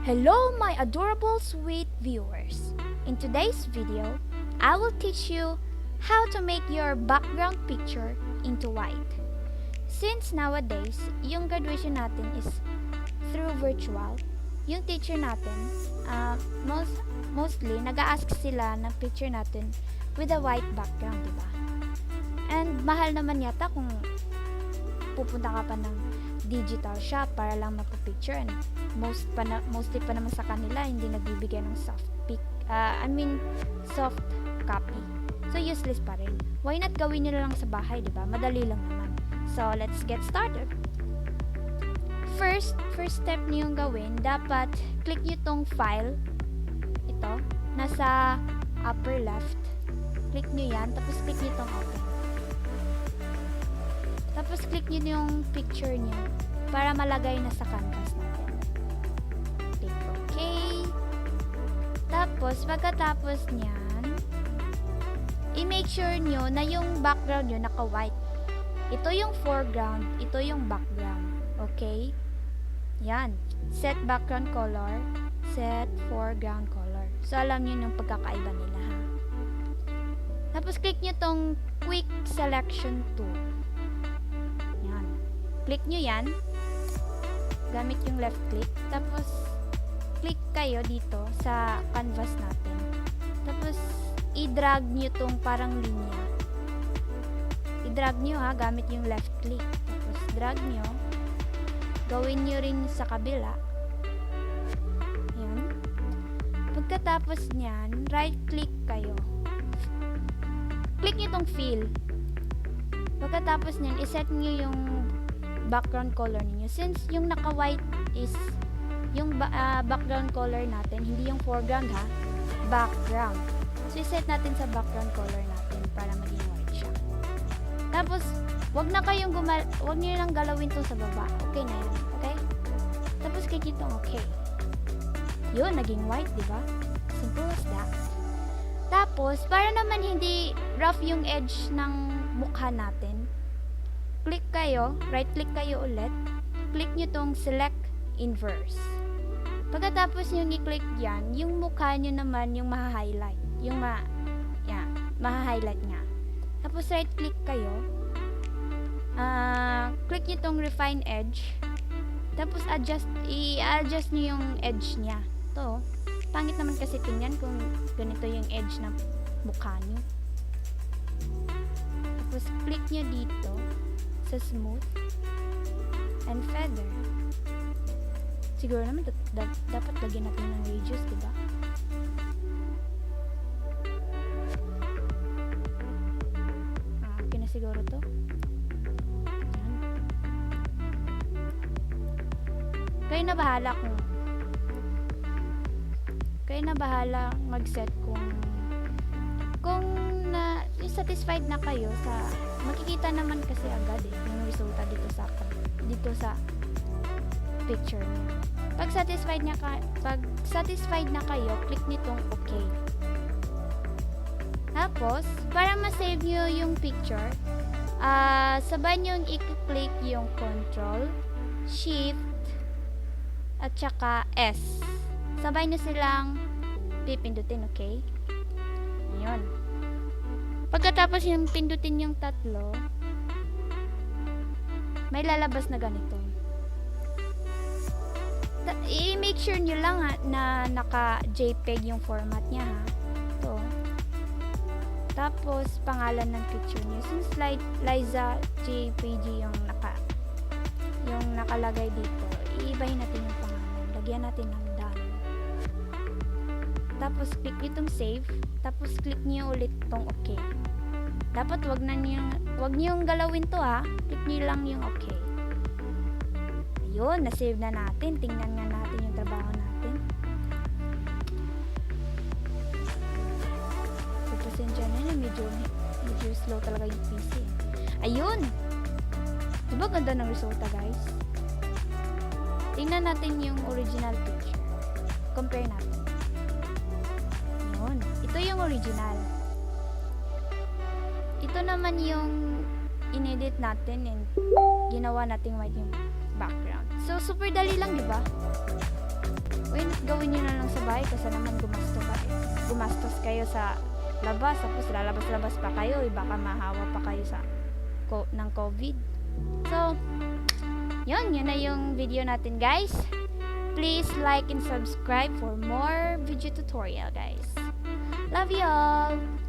Hello my adorable sweet viewers. In today's video, I will teach you how to make your background picture into white. Since nowadays, yung graduation natin is through virtual, yung teacher natin, mostly nag-a-ask sila ng picture natin with a white background, diba? And mahal naman yata kung pupunta ka pa ng digital shop para lang mapapicture, and mostly pa naman sa kanila hindi nagbibigay ng soft copy. So useless pa rin. Why not gawin nyo lang sa bahay, diba? Madali lang naman. So let's get started. First step niyo yung gawin, dapat click nyo tong file. Ito, nasa upper left. Click nyo yan, tapos click nyo tong open. Tapos click nyo yung picture nyo para malagay na sa canvas natin. Click OK. Tapos, pagkatapos nyan, i-make sure nyo na yung background nyo naka-white. Ito yung foreground, ito yung background. Okay? Yan. Set background color, set foreground color. So, alam nyo yung pagkakaiba nila, ha? Tapos, click nyo tong Quick Selection Tool. Click nyo yan, gamit yung left click, tapos click kayo dito sa canvas natin. Tapos i-drag nyo tong parang linya. I-drag nyo, ha, gamit yung left click. Tapos drag nyo, gawin nyo rin sa kabila. Yan. Pagkatapos nyan, right click kayo. Click nyo tong fill. Pagkatapos nyan, iset nyo yung background color niyo. Since yung naka-white is yung background color natin, hindi yung foreground, ha? Background. So, iset natin sa background color natin para maging white siya. Tapos, wag niyo nang galawin to sa baba. Okay na yan. Okay? Tapos, click itong okay. Yun, naging white, di ba? Simple as that. Tapos, para naman hindi rough yung edge ng mukha natin, click kayo, right click kayo ulit, click nyo tong select inverse. Pagkatapos nyo i-click yan, yung mukha nyo naman yung maha-highlight. Yung maha-highlight nga. Tapos right click kayo, click nyo tong refine edge, tapos i-adjust nyo yung edge nya. To, pangit naman kasi tingnan kung ganito yung edge ng mukha nyo. Tapos click nyo dito sa smooth and feather. Siguro naman dapat lagyan natin ng radius, diba? Okay na siguro to. Yan. Kayo na bahala mag-set kung satisfied na kayo sa makikita naman kasi agad yung resulta dito sa picture niyo. Pag satisfied na kayo, click nitong okay. Tapos, para ma-save niyo yung picture, sabay niyo i-click yung Control, Shift, at saka S. Sabay niyo silang pipindutin, okay? Ayun. Pagkatapos yung pindutin yung tatlo, may lalabas na ganito. I-make sure nyo lang, ha, na naka-JPEG yung format niya, ha. Ito. Tapos, pangalan ng picture nyo. Since Liza JPG yung nakalagay dito, iibahin natin yung pangalan. Lagyan natin ng done. Tapos, click itong save. Tapos, click nyo ulit itong okay. Dapat wag niyong galawin to, ha. Click niyo lang yung okay. Ayun, na-save na natin. Tingnan nga natin yung trabaho natin. So, pasensya na yun. Medyo slow talaga yung PC. Ayun! Diba ganda ng resulta, guys? Tingnan natin yung original picture. Compare natin. Ayun. Ito yung original. Ito naman yung inedit natin and ginawa natin white yung background. So, super dali lang, di ba? why not gawin nyo na lang sa bahay kasi naman gumastos kayo sa labas, tapos lalabas-labas pa kayo, baka mahawa pa kayo ng COVID. So, yun na yung video natin, guys. Please like and subscribe for more video tutorial, guys. Love you all!